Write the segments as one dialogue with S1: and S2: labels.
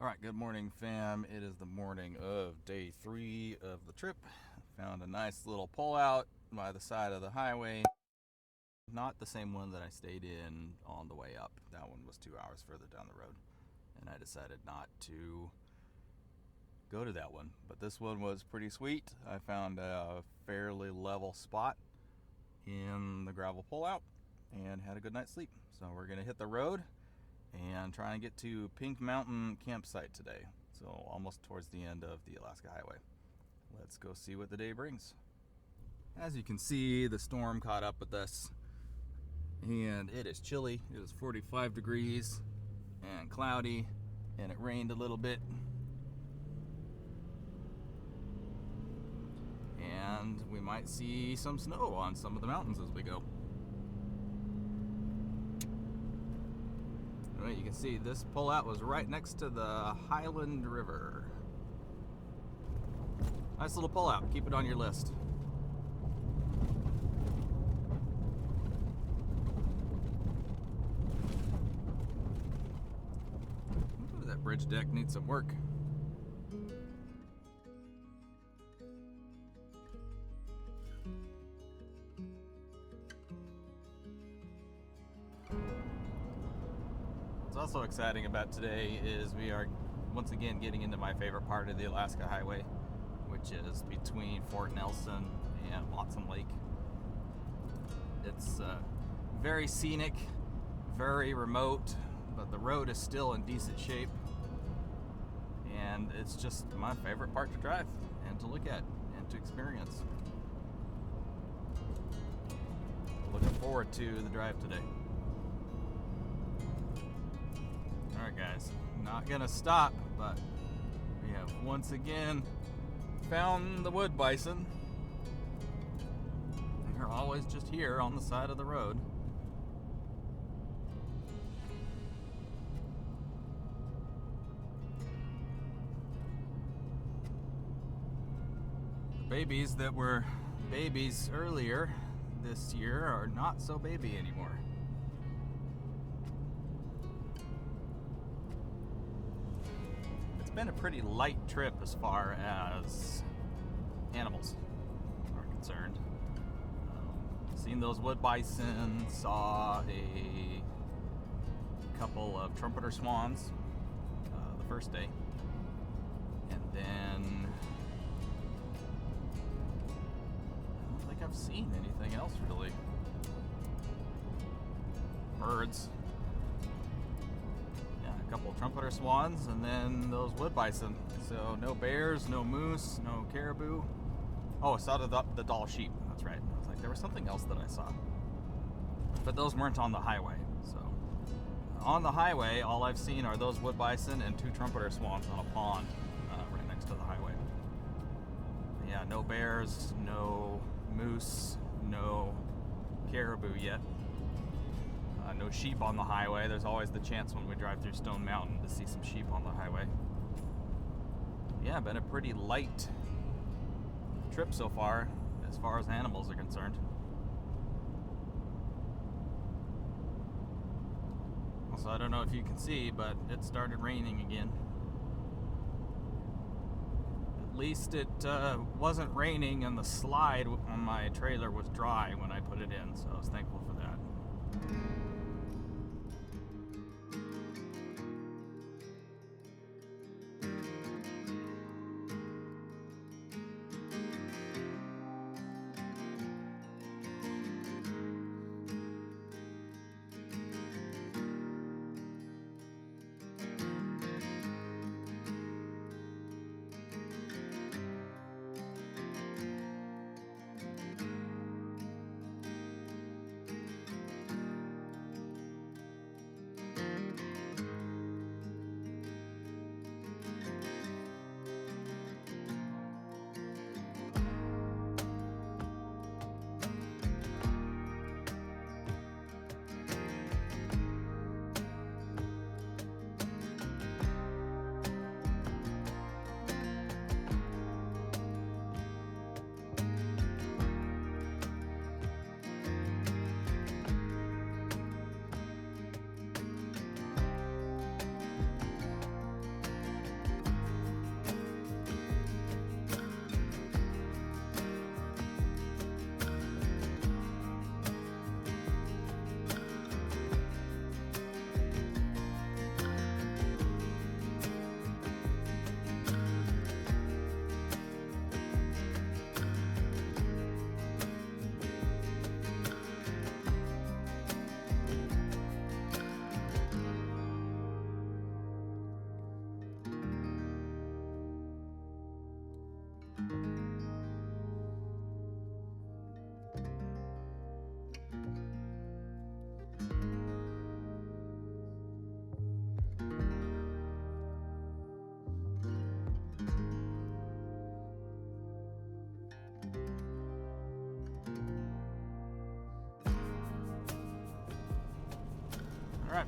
S1: All right, good morning, fam. It is the morning of day 3 of the trip. Found a nice little pullout by the side of the highway. Not the same one that I stayed in on the way up. That one was 2 hours further down the road, and I decided not to go to that one. But this one was pretty sweet. I found a fairly level spot in the gravel pullout and had a good night's sleep. So we're gonna hit the road and try and get to Pink Mountain campsite today. So almost towards the end of the Alaska Highway. Let's go see what the day brings. As you can see, the storm caught up with us and it is chilly. It is 45 degrees and cloudy, and it rained a little bit. And we might see some snow on some of the mountains as we go. Right, you can see this pullout was right next to the Highland River. Nice little pullout. Keep it on your list. Ooh, that bridge deck needs some work. What's also exciting about today is we are once again getting into my favorite part of the Alaska Highway, which is between Fort Nelson and Watson Lake. It's very scenic, very remote, but the road is still in decent shape, and it's just my favorite part to drive and to look at and to experience. Looking forward to the drive today. Alright guys, not gonna stop, but we have once again found the wood bison. They're always just here on the side of the road. The babies that were babies earlier this year are not so baby anymore. It's been a pretty light trip as far as animals are concerned. Seen those wood bison, saw a couple of trumpeter swans the first day, and then I don't think I've seen anything else really. Birds. A couple of trumpeter swans, and then those wood bison. So no bears, no moose, no caribou. Oh, I saw the Dall sheep. That's right. I was like, there was something else that I saw, but those weren't on the highway. So on the highway, all I've seen are those wood bison and 2 trumpeter swans on a pond right next to the highway. Yeah, no bears, no moose, no caribou yet. No sheep on the highway. There's always the chance when we drive through Stone Mountain to see some sheep on the highway. Yeah, been a pretty light trip so far as animals are concerned. Also, I don't know if you can see, but it started raining again. At least it wasn't raining, and the slide on my trailer was dry when I put it in, so I was thankful for that.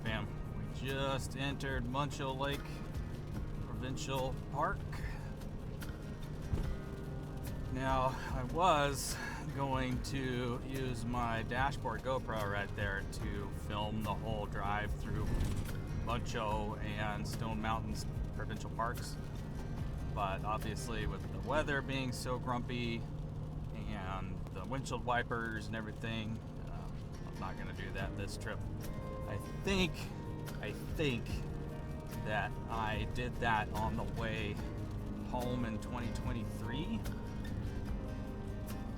S1: fam. We just entered Muncho Lake Provincial Park. Now, I was going to use my dashboard GoPro right there to film the whole drive through Muncho and Stone Mountains Provincial Parks, but obviously with the weather being so grumpy and the windshield wipers and everything, I'm not going to do that this trip. I think that I did that on the way home in 2023.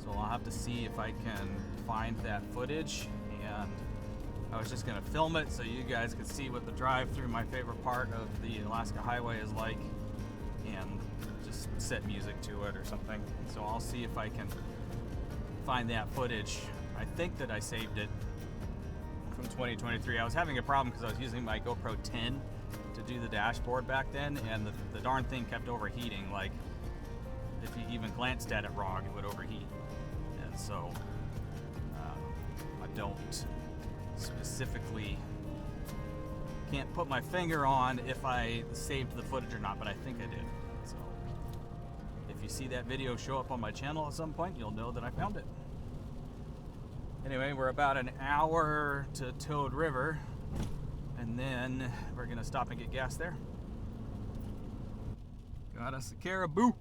S1: So I'll have to see if I can find that footage, and I was just going to film it so you guys could see what the drive through my favorite part of the Alaska Highway is like, and just set music to it or something. So I'll see if I can find that footage. I think that I saved it from 2023. I was having a problem because I was using my GoPro 10 to do the dashboard back then, and the darn thing kept overheating. Like, if you even glanced at it wrong, it would overheat. And so I don't specifically, can't put my finger on if I saved the footage or not, but I think I did. So if you see that video show up on my channel at some point, you'll know that I found it. Anyway, we're about an hour to Toad River, and then we're gonna stop and get gas there. Got us a caribou.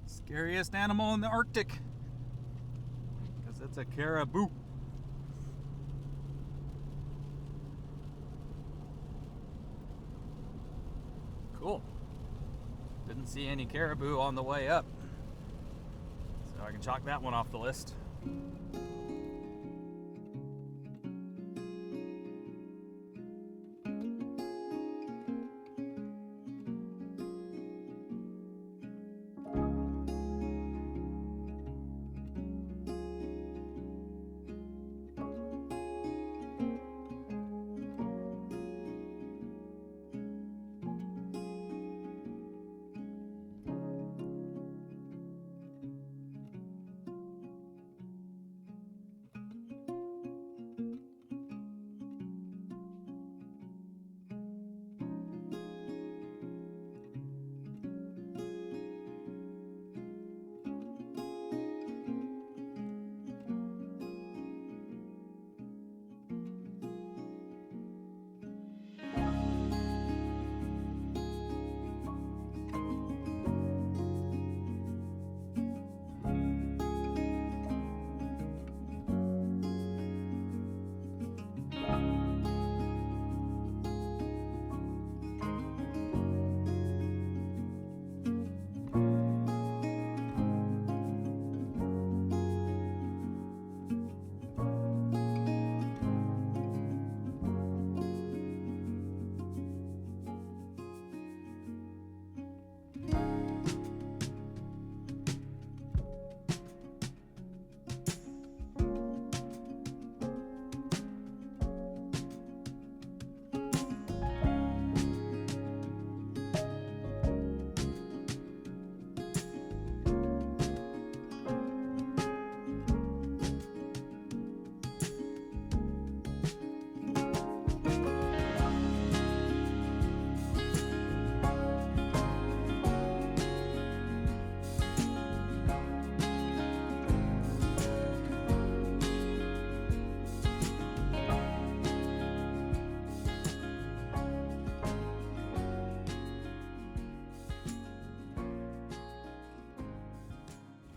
S1: Scariest animal in the Arctic, because it's a caribou. Cool. Didn't see any caribou on the way up, so I can chalk that one off the list.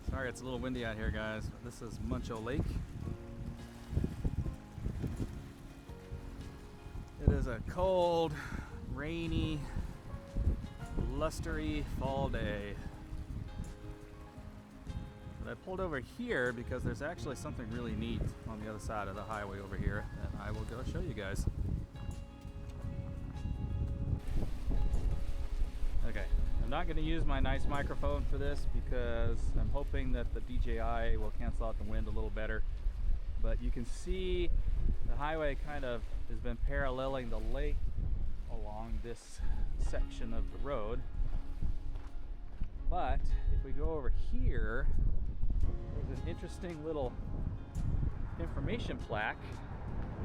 S1: Sorry, it's a little windy out here, guys. This is Muncho Lake. It is a cold, rainy, blustery fall day. But I pulled over here because there's actually something really neat on the other side of the highway over here that I will go show you guys. Okay, I'm not going to use my nice microphone for this because I'm hoping that the DJI will cancel out the wind a little better. But you can see the highway kind of has been paralleling the lake along this section of the road. But if we go over here, there's an interesting little information plaque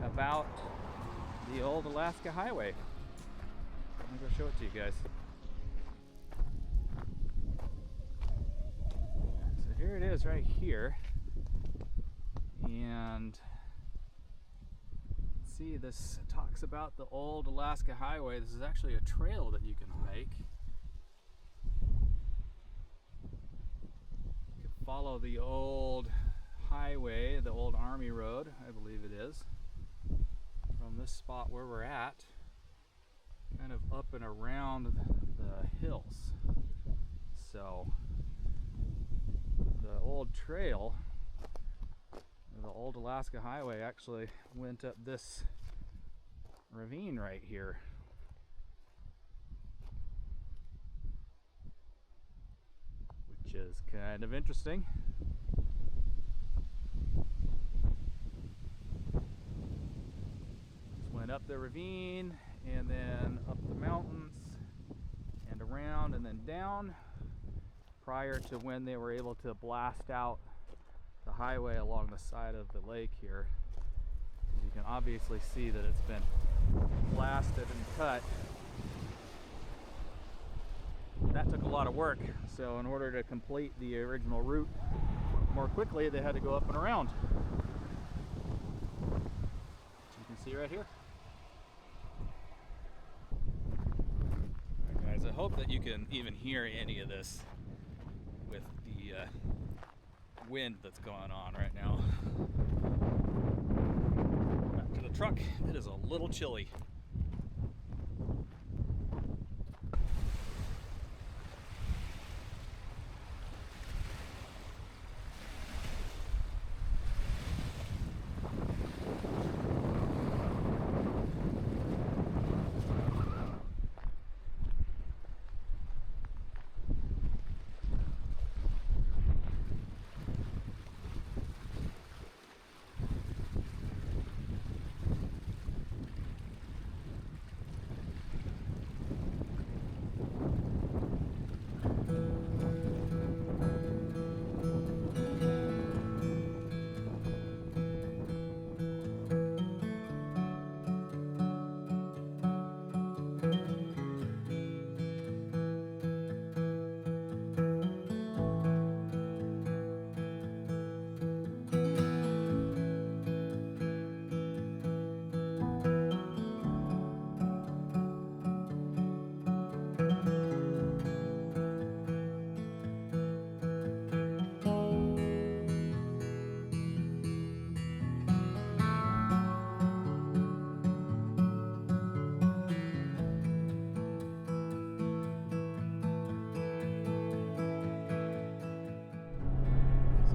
S1: about
S2: the old Alaska Highway. I'm gonna go show it to you guys. So here it is right here. And see, this talks about the old Alaska Highway. This is actually a trail that you can hike. You can follow the old highway, the old Army Road, I believe it is, from this spot where we're at, kind of up and around the hills. So the old trail, the old Alaska Highway, actually went up this ravine right here. Which is kind of interesting. Just went up the ravine and then up the mountains and around and then down, prior to when they were able to blast out the highway along the side of the lake here. You can obviously see that it's been blasted and cut. That took a lot of work, so in order to complete the original route more quickly, they had to go up and around. You can see right here. Alright guys, I hope that you can even hear any of this with the wind that's going on right now. Back to the truck. It is a little chilly.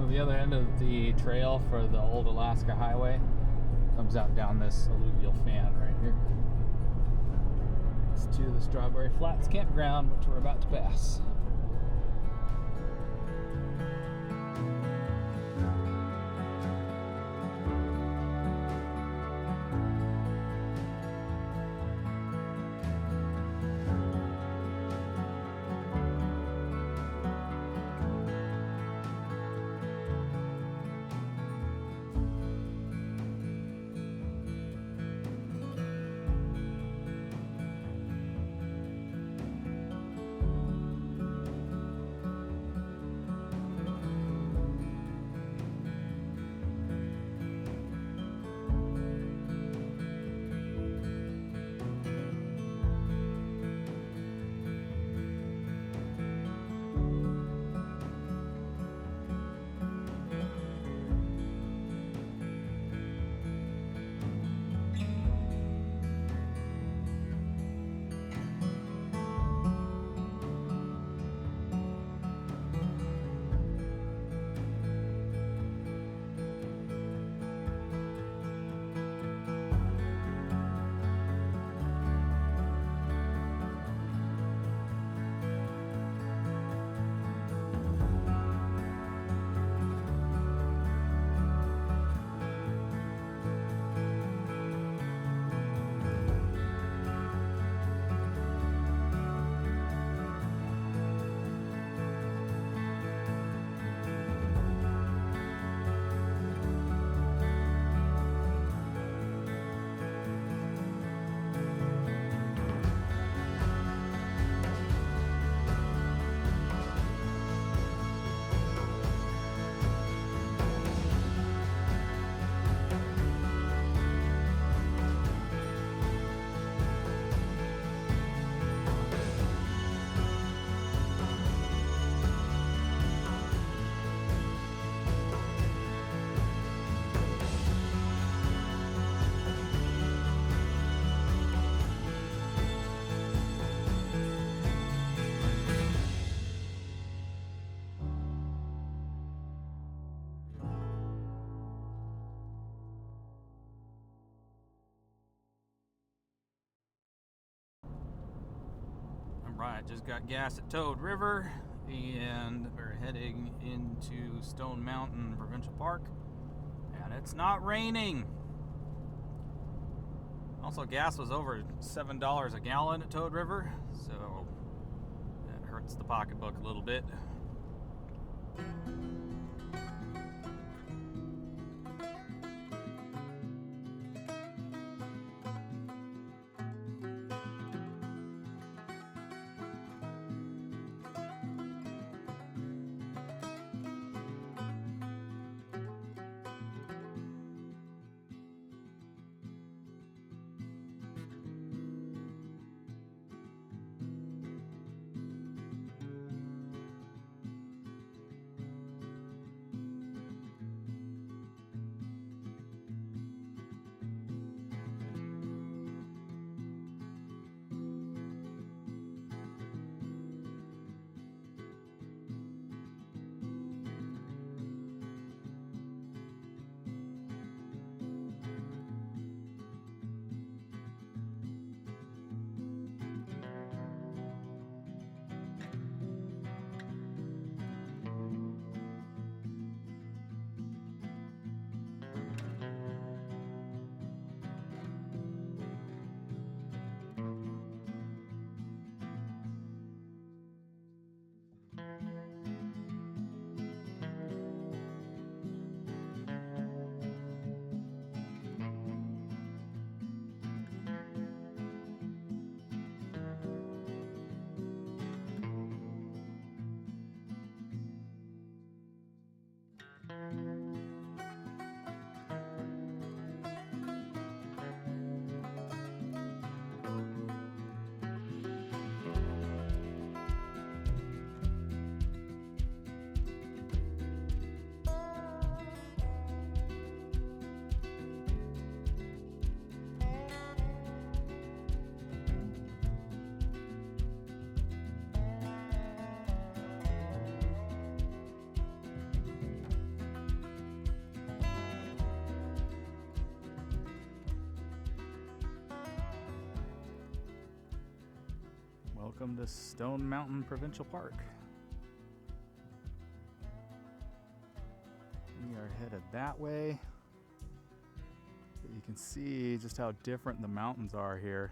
S2: The other end of the trail for the old Alaska Highway comes out down this alluvial fan right here. It's to the Strawberry Flats campground, which we're about to pass.
S1: Alright, just got gas at Toad River, and we're heading into Stone Mountain Provincial Park, and it's not raining. Also, gas was over $7 a gallon at Toad River, so that hurts the pocketbook a little bit. Welcome to Stone Mountain Provincial Park. We are headed that way. But you can see just how different the mountains are here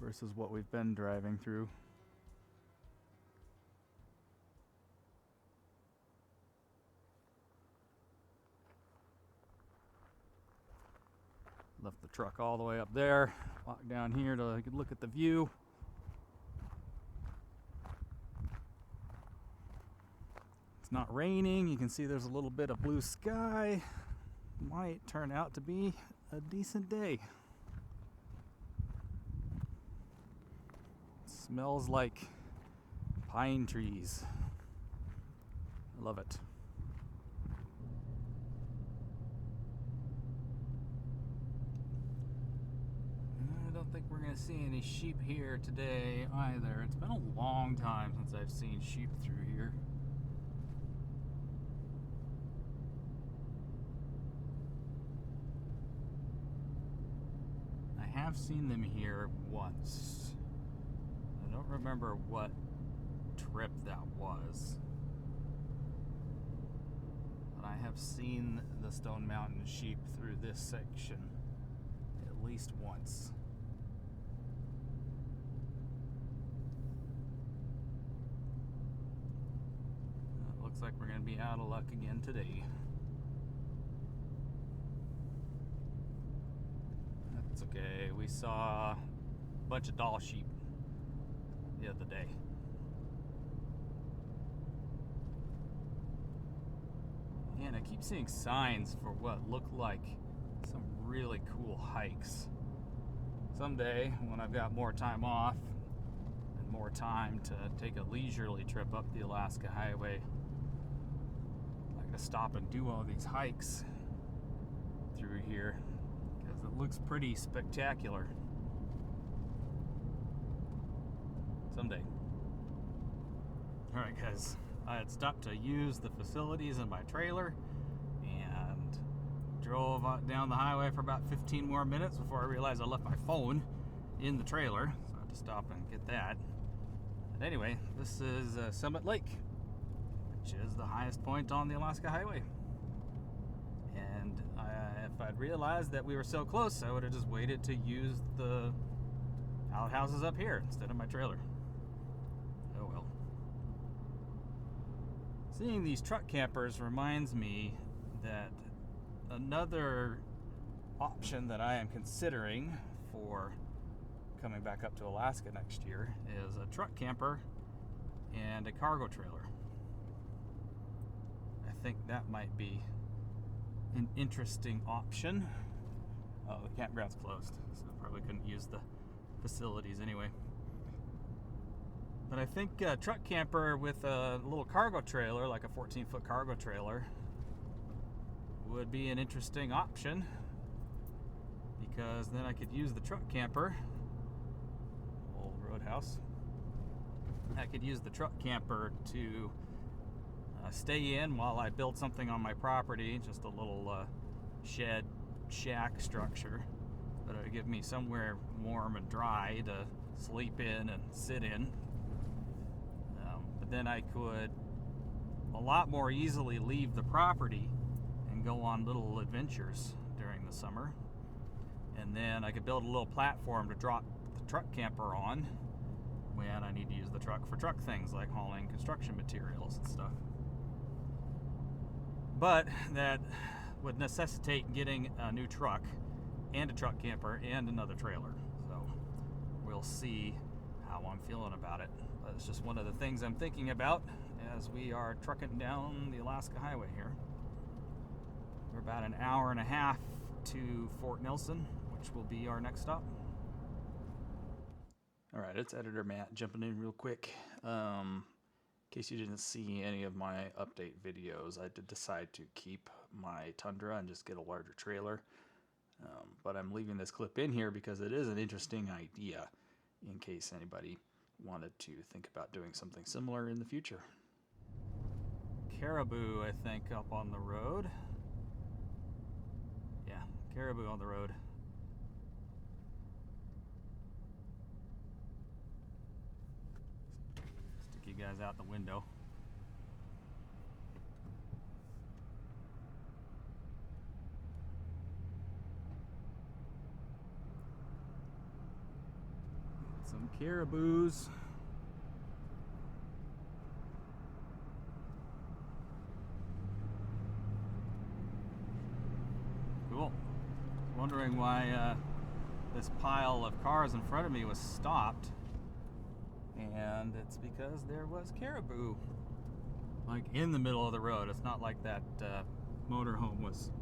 S1: versus what we've been driving through. Left the truck all the way up there. Walk down here to look at the view. It's not raining. You can see there's a little bit of blue sky. Might turn out to be a decent day. It smells like pine trees. I love it. I don't think we're going to see any sheep here today either. It's been a long time since I've seen sheep through here. I have seen them here once. I don't remember what trip that was. But I have seen the Stone Mountain sheep through this section at least once. Looks like we're going to be out of luck again today. That's okay. We saw a bunch of doll sheep the other day. And I keep seeing signs for what look like some really cool hikes. Someday, when I've got more time off and more time to take a leisurely trip up the Alaska Highway, to stop and do all these hikes through here because it looks pretty spectacular. Someday. Alright guys, I had stopped to use the facilities in my trailer and drove down the highway for about 15 more minutes before I realized I left my phone in the trailer, so I have to stop and get that. But anyway, this is Summit Lake, which is the highest point on the Alaska Highway. And if I'd realized that we were so close, I would have just waited to use the outhouses up here instead of my trailer. Oh well. Seeing these truck campers reminds me that another option that I am considering for coming back up to Alaska next year is a truck camper and a cargo trailer. I think that might be an interesting option. Oh, the campground's closed, so I probably couldn't use the facilities anyway. But I think a truck camper with a little cargo trailer, like a 14-foot cargo trailer, would be an interesting option, because then I could use the truck camper, old roadhouse, I could use the truck camper to stay in while I build something on my property, just a little shed shack structure, but it would give me somewhere warm and dry to sleep in and sit in. But then I could a lot more easily leave the property and go on little adventures during the summer. And then I could build a little platform to drop the truck camper on when I need to use the truck for truck things like hauling construction materials and stuff. But that would necessitate getting a new truck and a truck camper and another trailer. So we'll see how I'm feeling about it. But it's just one of the things I'm thinking about as we are trucking down the Alaska Highway here. We're about an hour and a half to Fort Nelson, which will be our next stop. All right, it's Editor Matt jumping in real quick. In case you didn't see any of my update videos, I did decide to keep my Tundra and just get a larger trailer. But I'm leaving this clip in here because it is an interesting idea in case anybody wanted to think about doing something similar in the future. Caribou, I think, up on the road. Yeah, caribou on the road. Stick you guys out the window. Some caribous. Cool. Wondering why this pile of cars in front of me was stopped, and it's because there was caribou like in the middle of the road. It's not like that motorhome was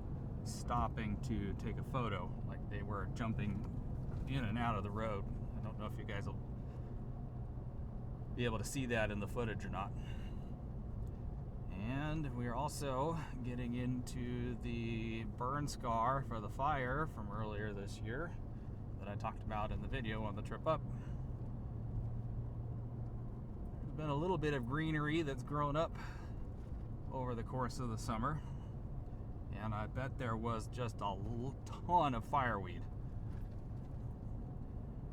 S1: stopping to take a photo, like they were jumping in and out of the road. I don't know if you guys will be able to see that in the footage or not. And we're also getting into the burn scar for the fire from earlier this year that I talked about in the video on the trip up. There's been a little bit of greenery that's grown up over the course of the summer, and I bet there was just a ton of fireweed.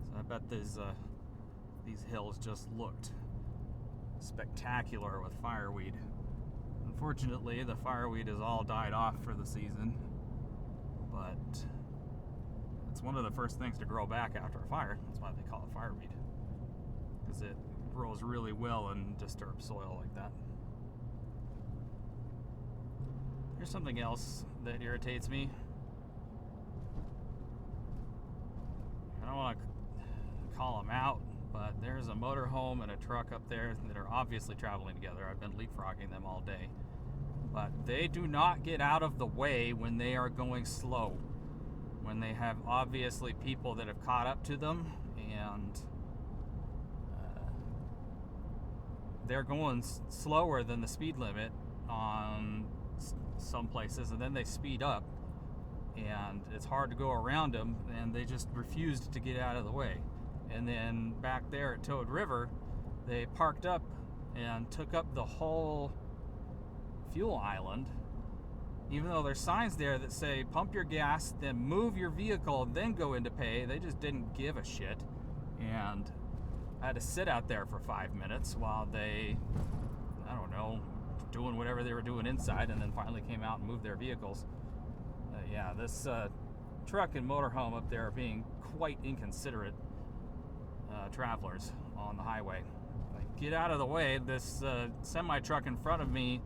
S1: So I bet these hills just looked spectacular with fireweed. Unfortunately, the fireweed has all died off for the season, but it's one of the first things to grow back after a fire. That's why they call it fireweed, because it grows really well in disturbed soil like that. Here's something else that irritates me. I don't want to call them out, but there's a motorhome and a truck up there that are obviously traveling together. I've been leapfrogging them all day. But they do not get out of the way when they are going slow. When they have obviously people that have caught up to them, and they're going slower than the speed limit on some places, and then they speed up, and it's hard to go around them, and they just refused to get out of the way. And then back there at Toad River, they parked up and took up the whole fuel island
S2: even though there's signs there that say pump your gas, then move your vehicle, then go into pay. They just didn't give a shit. And I had to sit out there for 5 minutes while they, I don't know, doing whatever they were doing inside, and then finally came out and moved their vehicles. Yeah, this truck and motorhome up there are being quite inconsiderate travelers on the highway. Like, get out of the way. This semi-truck in front of me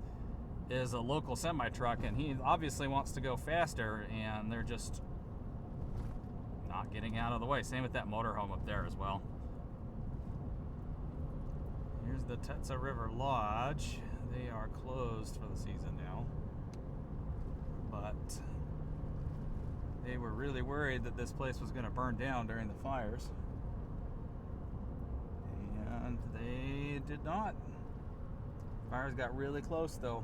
S2: is a local semi-truck, and he obviously wants to go faster, and they're just not getting out of the way. Same with that motorhome up there as well. Here's the Tetsa River Lodge. They are closed for the season now, but they were really worried that this place was going to burn down during the fires, and they did not. Fires got really close though,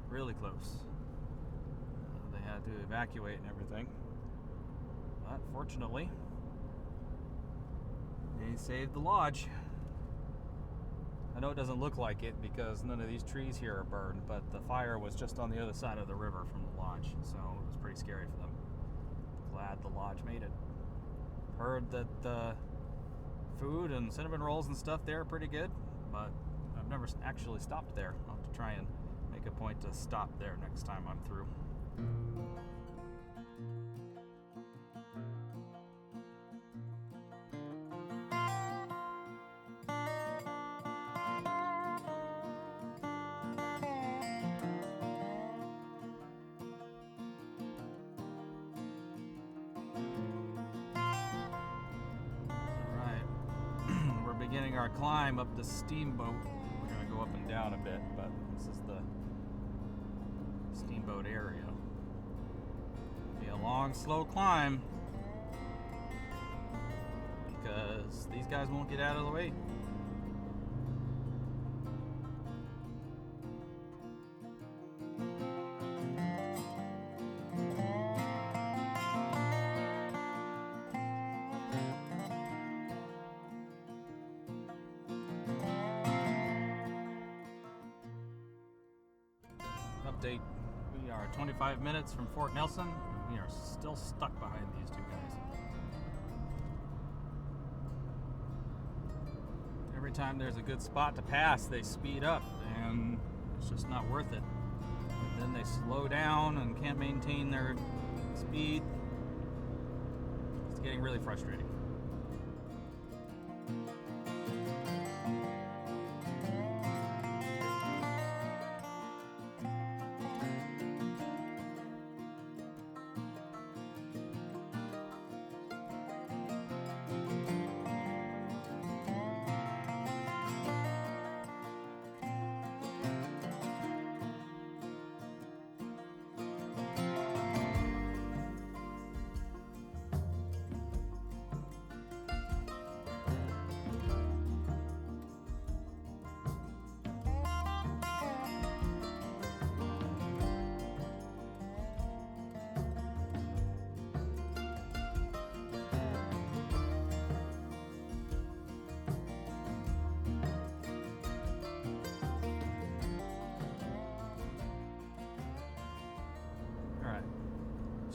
S2: really close. They had to evacuate and everything, but fortunately they saved the lodge. I know it doesn't look like it because none of these trees here are burned, but the fire was just on the other side of the river from the lodge, so it was pretty scary for them. Glad the lodge made it. Heard that the food and cinnamon rolls and stuff there are pretty good, but I've never actually stopped there. I'll have to try and make a point to stop there next time I'm through. Beginning our climb up the steamboat. We're going to go up and down a bit, but this is the steamboat area. It'll be a long, slow climb because these guys won't get out of the way. Update. We are 25 minutes from Fort Nelson, and we are still stuck behind these two guys. Every time there's a good spot to pass, they speed up, and it's just not worth it. Then they slow down and can't maintain their speed. It's getting really frustrating.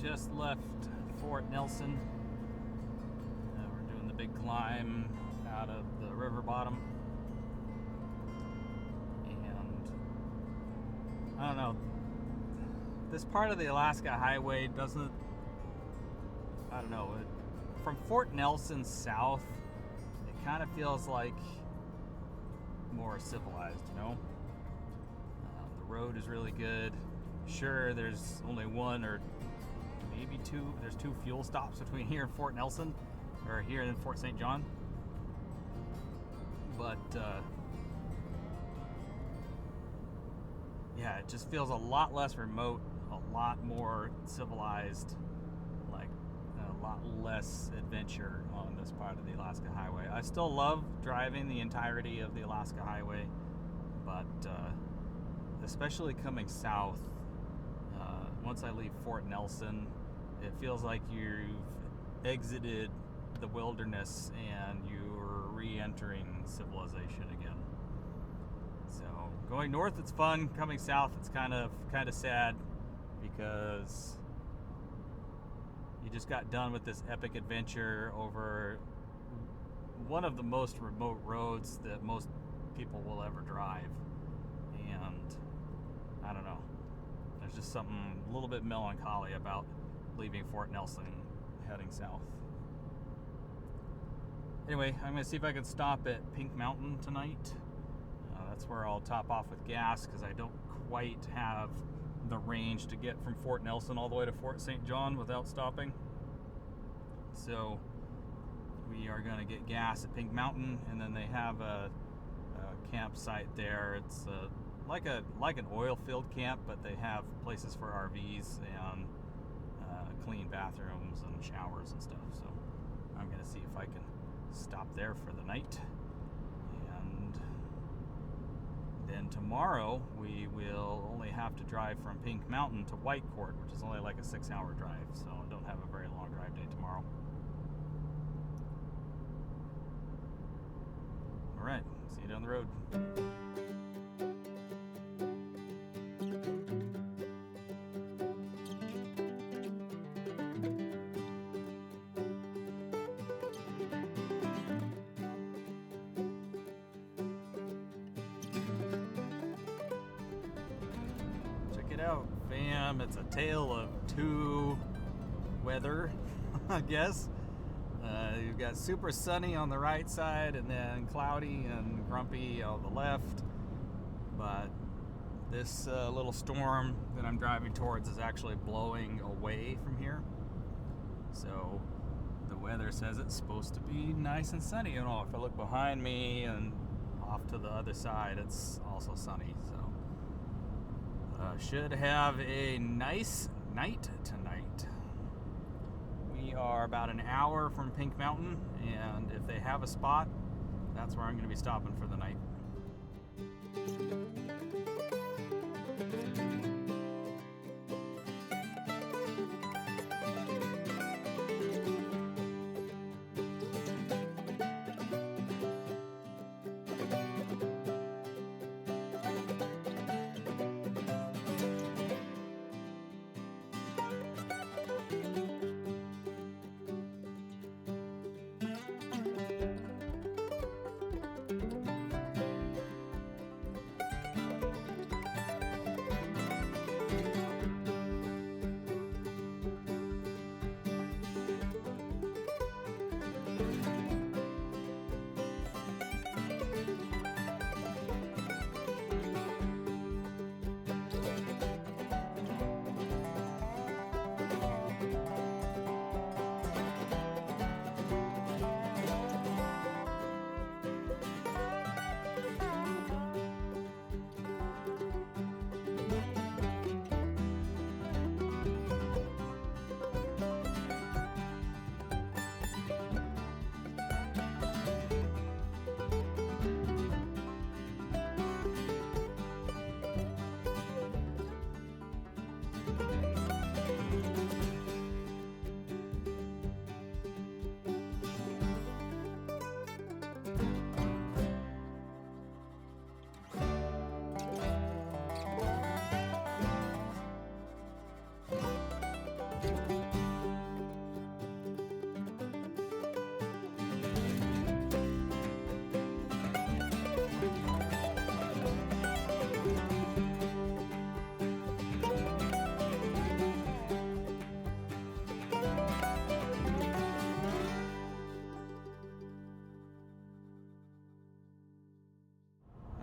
S2: Just left Fort Nelson. We're doing the big climb out of the river bottom, and I don't know, this part of the Alaska Highway doesn't, I don't know, from Fort Nelson south, it kind of feels like more civilized, you know? The road is really good. Sure, there's only one or maybe two, there's 2 fuel stops between here and Fort Nelson, or here and Fort St. John. But yeah, it just feels a lot less remote, a lot more civilized, like a lot less adventure on this part of the Alaska Highway. I still love driving the entirety of the Alaska Highway, but especially coming south, once I leave Fort Nelson, it feels like you've exited the wilderness and you're re-entering civilization again. So going north, it's fun. Coming south, it's kind of sad.
S1: because you just got done with this epic adventure over one of the most remote roads that most people will ever drive. And I don't know, there's just something a little bit melancholy about leaving Fort Nelson heading south. Anyway, I'm going to see if I can stop at Pink Mountain tonight. That's where I'll top off with gas because I don't quite have the range to get from Fort Nelson all the way to Fort St. John without stopping. So we are going to get gas at Pink Mountain, and then they have a campsite there. It's like an oil field camp, but they have places for RVs and clean bathrooms and showers and stuff. So I'm going to see if I can stop there for the night. And then tomorrow we will only have to drive from Pink Mountain to Whitecourt, which is only like a 6-hour drive, so I don't have a very long drive day tomorrow. Alright, see you down the road. Out, fam. It's a tale of two weather, I guess. You've got super sunny on the right side and then cloudy and grumpy on the left. But this little storm that I'm driving towards is actually blowing away from here. So the weather says it's supposed to be nice and sunny. You know, if I look behind me and off to the other side, it's also sunny. So should have a nice night tonight. We are about an hour from Pink Mountain, and if they have a spot, that's where I'm going to be stopping for the night.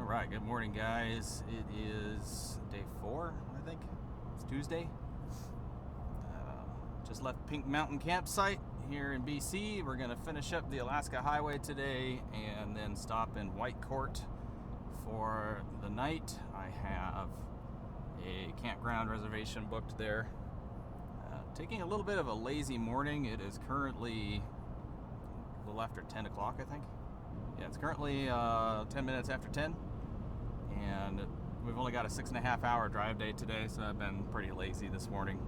S1: Alright, good morning guys. It is day 4, I think. It's Tuesday. Just left Pink Mountain campsite here in BC. We're going to finish up the Alaska Highway today and then stop in Whitecourt for the night. I have a campground reservation booked there. Taking a little bit of a lazy morning. It is currently a little after 10 o'clock, I think. Yeah, it's currently 10 minutes after 10. And we've only got a 6.5 hour drive day today, so I've been pretty lazy this morning.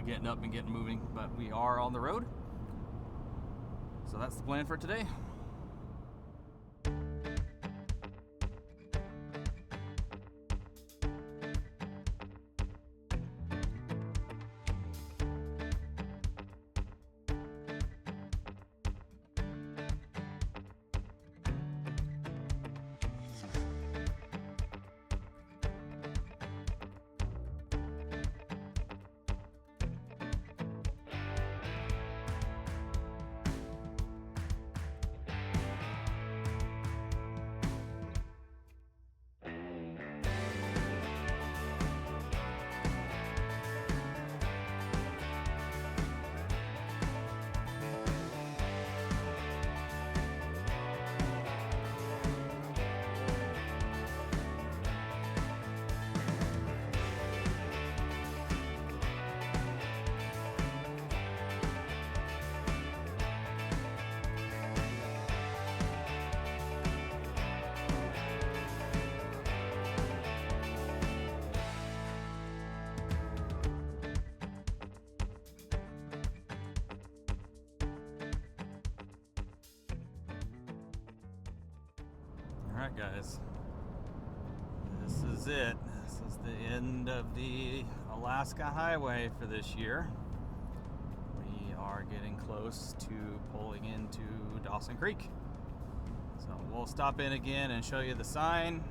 S1: Getting up and getting moving, but we are on the road. So that's the plan for today. Alright guys, this is it. This is the end of the Alaska Highway for this year. We are getting close to pulling into Dawson Creek. So we'll stop in again and show you the sign.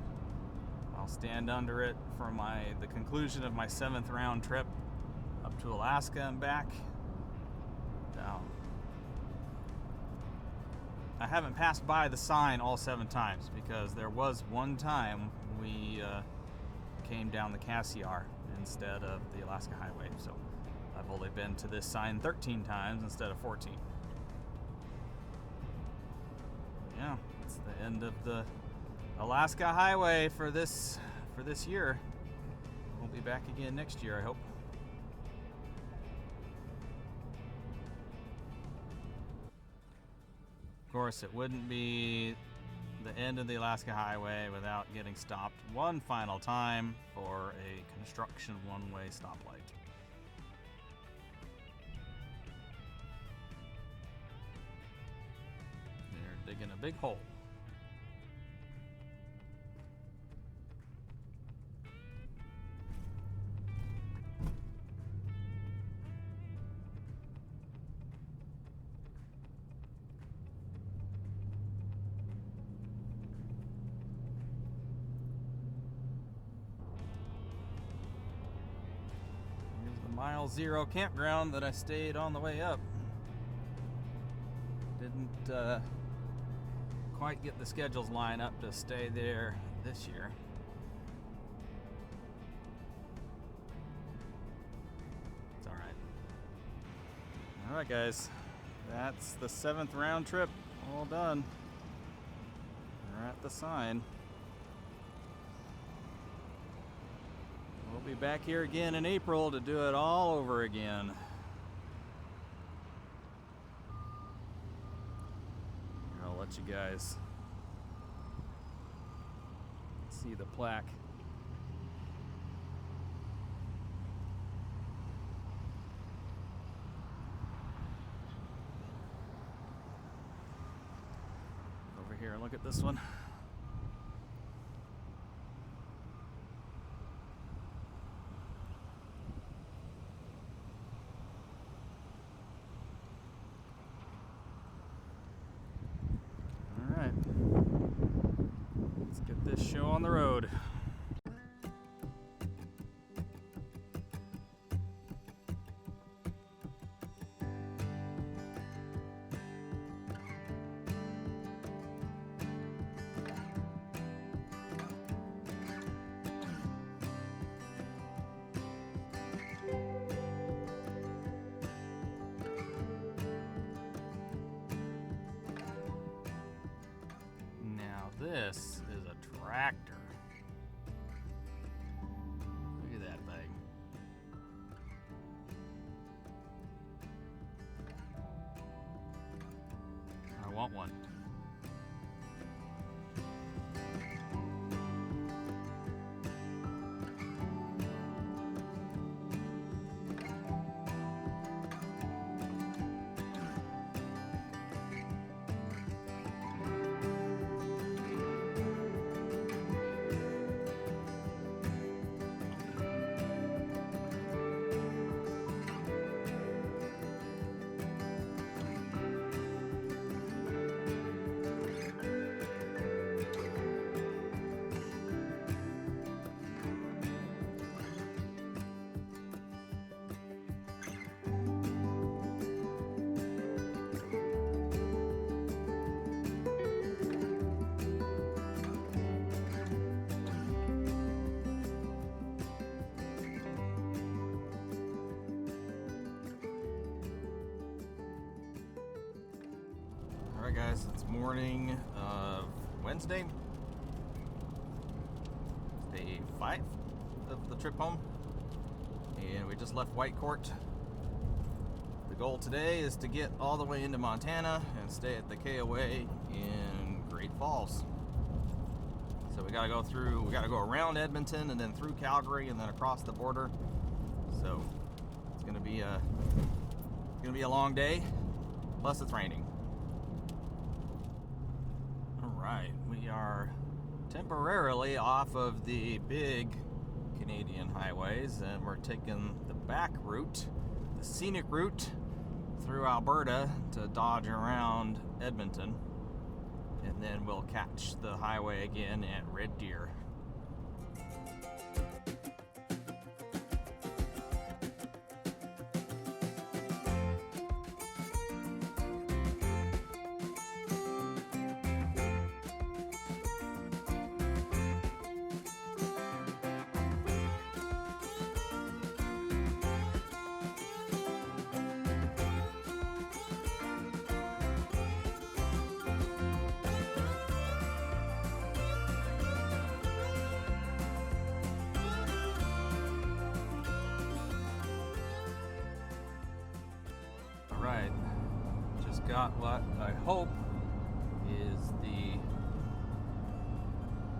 S1: I'll stand under it for the conclusion of my 7th round trip up to Alaska and back. Now, I haven't passed by the sign all 7 times because there was one time we came down the Cassiar instead of the Alaska Highway. So I've only been to this sign 13 times instead of 14. Yeah, it's the end of the Alaska Highway for this year. We'll be back again next year, I hope. Of course, it wouldn't be the end of the Alaska Highway without getting stopped one final time for a construction one-way stoplight. They're digging a big hole. Mile Zero campground that I stayed on the way up. Didn't quite get the schedules lined up to stay there this year. It's all right. All right, guys. That's the 7th round trip. All done. We're at the sign. We'll be back here again in April to do it all over again. Here, I'll let you guys see the plaque. Over here, look at this one. Let's get this show on the road. This is a tractor. Look at that thing. I want one. Alright guys, it's morning of Wednesday, day 5 of the trip home, and we just left Whitecourt. The goal today is to get all the way into Montana and stay at the KOA in Great Falls. So we gotta go around Edmonton and then through Calgary and then across the border. So it's gonna be a long day, plus it's raining. Alright, we are temporarily off of the big Canadian highways, and we're taking the back route, the scenic route through Alberta to dodge around Edmonton, and then we'll catch the highway again at Red Deer. Right, just got what I hope is the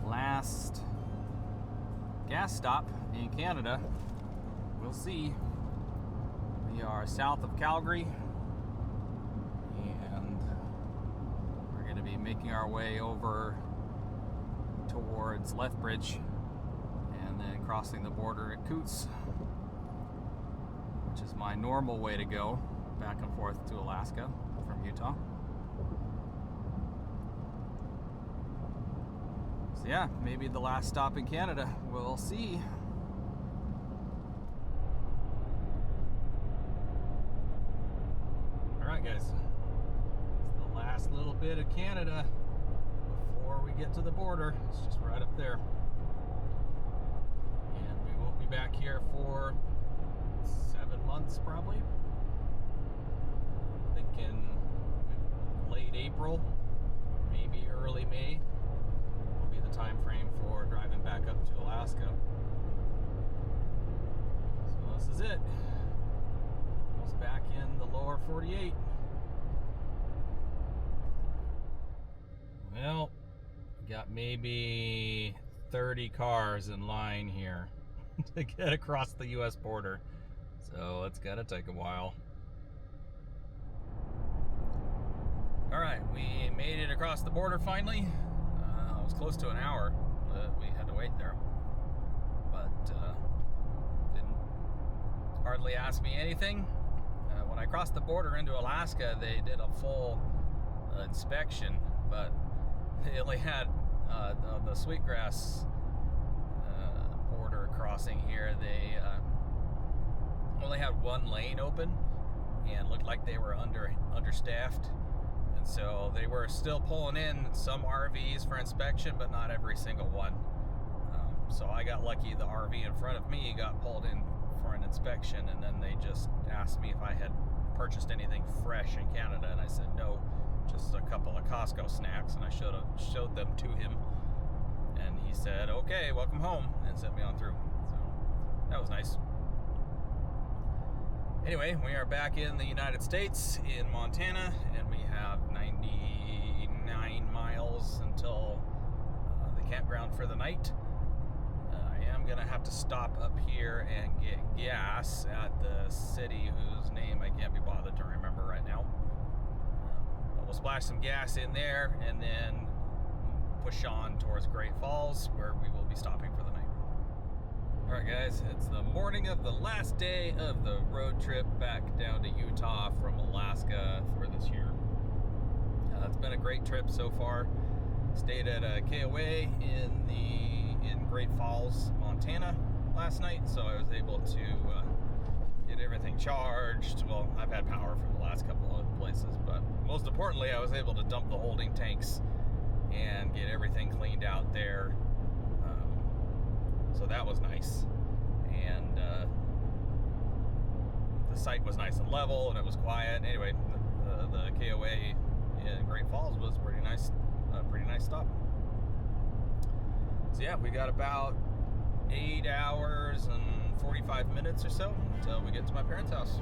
S1: last gas stop in Canada. We'll see. We are south of Calgary, and we're going to be making our way over towards Lethbridge and then crossing the border at Coutts, which is my normal way to go back and forth to Alaska from Utah. So yeah, maybe the last stop in Canada. We'll see. Alright guys, it's the last little bit of Canada before we get to the border. It's just right up there. And we won't be back here for 7 months probably. Thinking late April, maybe early May will be the time frame for driving back up to Alaska. So this is it. Almost back in the lower 48. Well, got maybe 30 cars in line here to get across the US border. So it's gonna take a while. Alright, we made it across the border finally. It was close to an hour that we had to wait there. But didn't hardly ask me anything. When I crossed the border into Alaska, they did a full inspection, but they only had on the Sweetgrass border crossing here, they only had one lane open and looked like they were understaffed. And so they were still pulling in some RVs for inspection, but not every single one. So I got lucky. The RV in front of me got pulled in for an inspection, and then they just asked me if I had purchased anything fresh in Canada, and I said no, just a couple of Costco snacks, and I showed them to him, and he said, okay, welcome home, and sent me on through. So that was nice. Anyway, we are back in the United States, in Montana, and we have 99 miles until the campground for the night. I am going to have to stop up here and get gas at the city whose name I can't be bothered to remember right now. But we'll splash some gas in there and then push on towards Great Falls, where we will be stopping for the night. Alright guys, it's the morning of the last day of the road trip back down to Utah from Alaska for this year. It's been a great trip so far. Stayed at a KOA in Great Falls, Montana last night, so I was able to get everything charged. Well, I've had power for the last couple of places, but most importantly, I was able to dump the holding tanks and get everything cleaned out there. So that was nice, and the site was nice and level, and it was quiet. Anyway, the KOA in Great Falls was pretty nice stop. So yeah, we got about 8 hours and 45 minutes or so until we get to my parents' house.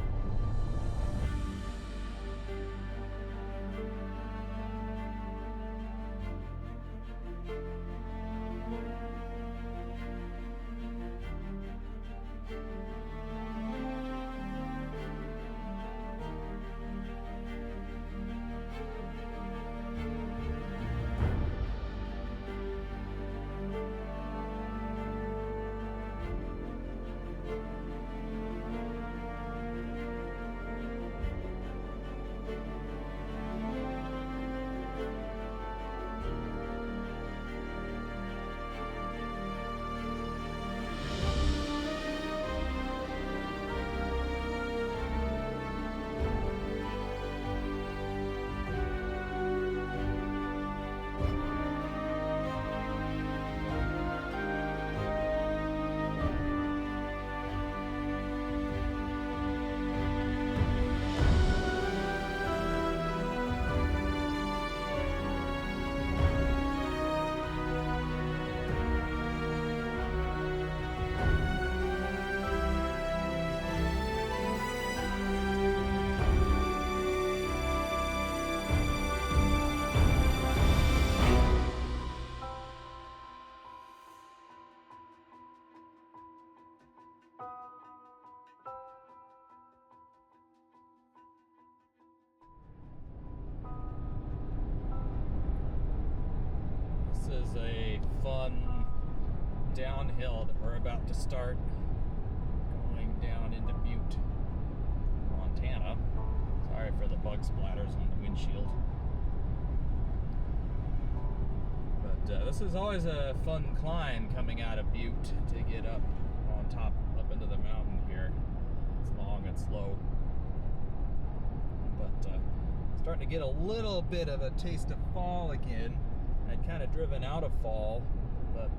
S1: is a fun downhill that we're about to start going down into Butte, Montana. Sorry for the bug splatters on the windshield. But this is always a fun climb coming out of Butte to get up on top, up into the mountain here. It's long and slow. But starting to get a little bit of a taste of fall again. I'd kind of driven out of fall, but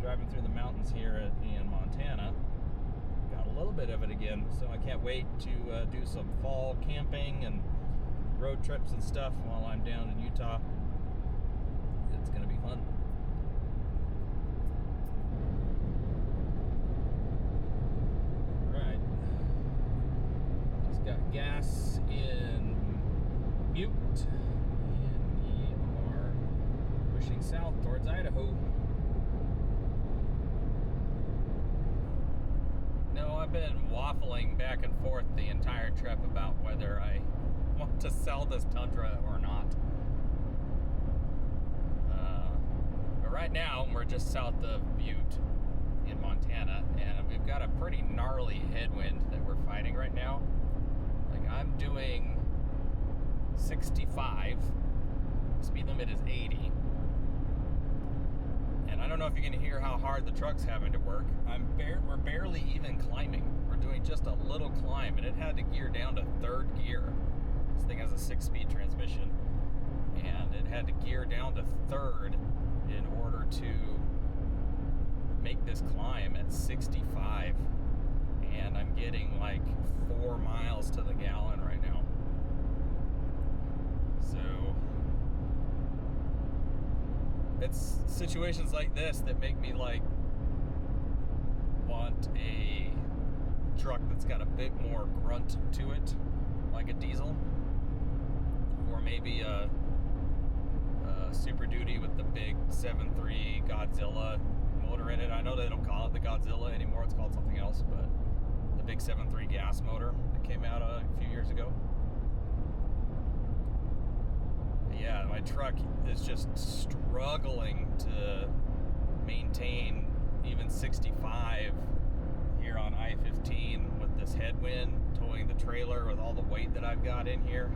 S1: driving through the mountains here in Montana, got a little bit of it again. So I can't wait to do some fall camping and road trips and stuff while I'm down in Utah. It's going to be fun. Alright. Just got gas in Butte, and we are pushing south towards Idaho. No, I've been waffling back and forth the entire trip about whether I want to sell this Tundra or not. But right now, we're just south of Butte in Montana, and we've got a pretty gnarly headwind that we're fighting right now. Like, I'm doing 65, speed limit is 80. And I don't know if you're going to hear how hard the truck's having to work. We're barely even climbing. We're doing just a little climb, and it had to gear down to third gear. This thing has a 6-speed transmission, and it had to gear down to third in order to make this climb at 65. And I'm getting like 4 miles to the gallon right now. So it's situations like this that make me like want a truck that's got a bit more grunt to it, like a diesel, or maybe a Super Duty with the big 7.3 Godzilla motor in it. I know they don't call it the Godzilla anymore, it's called something else, but the big 7.3 gas motor that came out a few years ago. Yeah, my truck is just struggling to maintain even 65 here on I-15 with this headwind, towing the trailer with all the weight that I've got in here.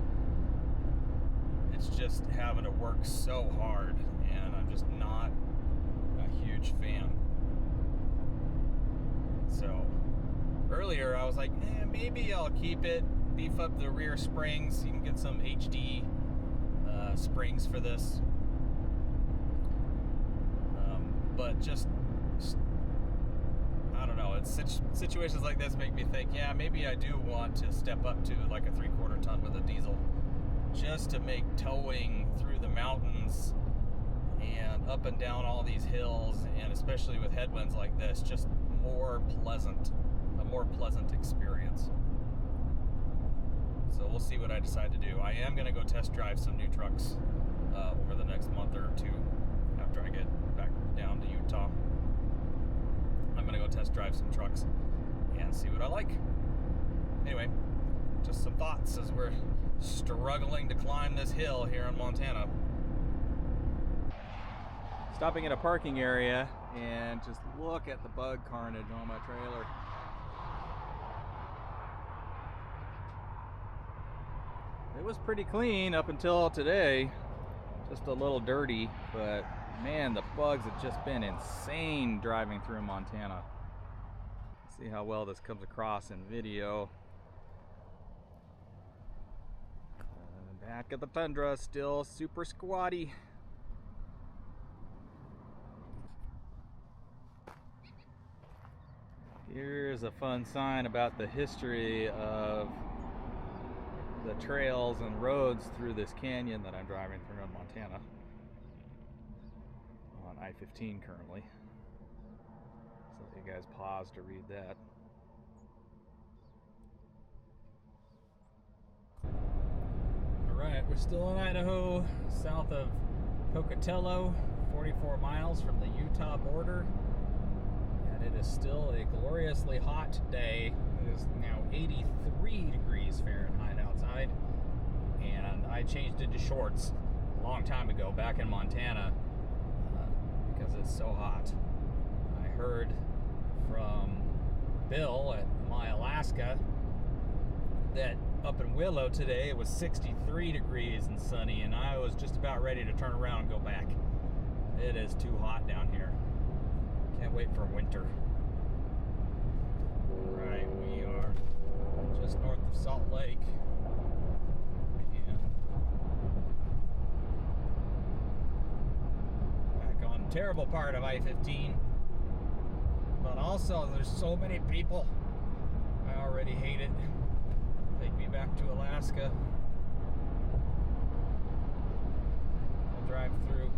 S1: It's just having to work so hard, and I'm just not a huge fan. So earlier I was like, maybe I'll keep it, beef up the rear springs. You can get some HD springs for this, but just I don't know, it's situations like this make me think, yeah, maybe I do want to step up to like a 3/4 ton with a diesel, just to make towing through the mountains and up and down all these hills, and especially with headwinds like this, just a more pleasant experience. So we'll see what I decide to do. I am going to go test drive some new trucks over the next month or two after I get back down to Utah. I'm going to go test drive some trucks and see what I like. Anyway, just some thoughts as we're struggling to climb this hill here in Montana. Stopping at a parking area and just look at the bug carnage on my trailer. It was pretty clean up until today, just a little dirty, but man, the bugs have just been insane driving through Montana. Let's see how well this comes across in video. Back at the Tundra, still super squatty. Here's a fun sign about the history of the trails and roads through this canyon that I'm driving through in Montana. On I-15 currently. So you guys pause to read that. Alright, we're still in Idaho, south of Pocatello, 44 miles from the Utah border. And it is still a gloriously hot day. It is now 83 degrees Fahrenheit outside. And I changed into shorts a long time ago, back in Montana.
S2: because it's so hot. I heard from Bill at My Alaska that up in Willow today it was 63 degrees and sunny, and I was just about ready to turn around and go back. It is too hot down here. Can't wait for winter. Alright, we are just north of Salt Lake. And back on the terrible part of I-15. But also, there's so many people. I already hate it. Take me back to Alaska. I'll drive through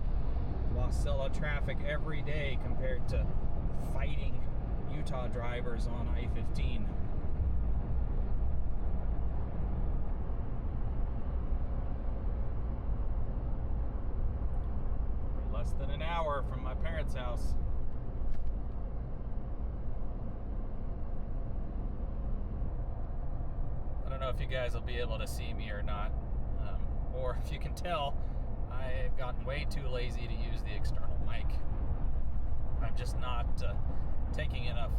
S2: Wasilla traffic every day compared to fighting Utah drivers on I-15. We're less than an hour from my parents' house. I don't know if you guys will be able to see me or not, or if you can tell, I've gotten way too lazy to use the external mic. I'm just not taking enough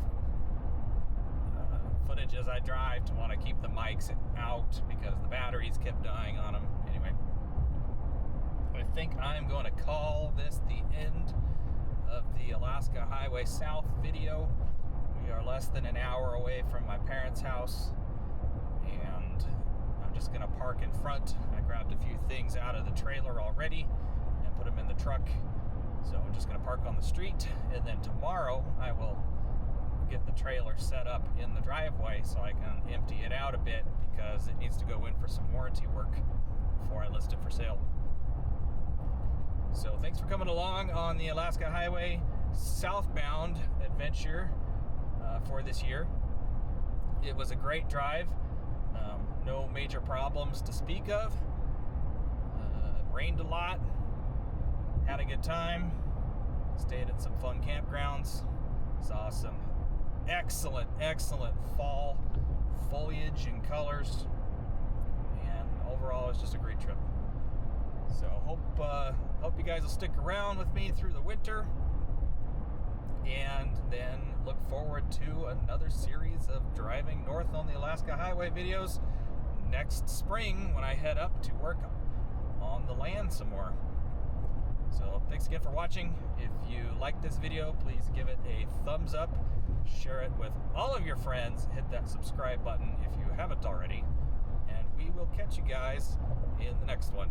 S2: footage as I drive to want to keep the mics out because the batteries kept dying on them. Anyway, I think I'm going to call this the end of the Alaska Highway South video. We are less than an hour away from my parents' house, and I'm just going to park in front. I grabbed a few things out of the trailer already and put them in the truck. So I'm just going to park on the street, and then tomorrow I will get the trailer set up in the driveway so I can empty it out a bit because it needs to go in for some warranty work before I list it for sale. So thanks for coming along on the Alaska Highway southbound adventure for this year. It was a great drive. No major problems to speak of. Rained a lot. Had a good time. Stayed at some fun campgrounds. Saw some excellent fall foliage and colors. And overall, it was just a great trip. So hope you guys will stick around with me through the winter. And then look forward to another series of driving north on the Alaska Highway videos next spring when I head up to work on the land some more. So thanks again for watching. If you like this video, please give it a thumbs up, share it with all of your friends, hit that subscribe button if you haven't already, and we will catch you guys in the next one.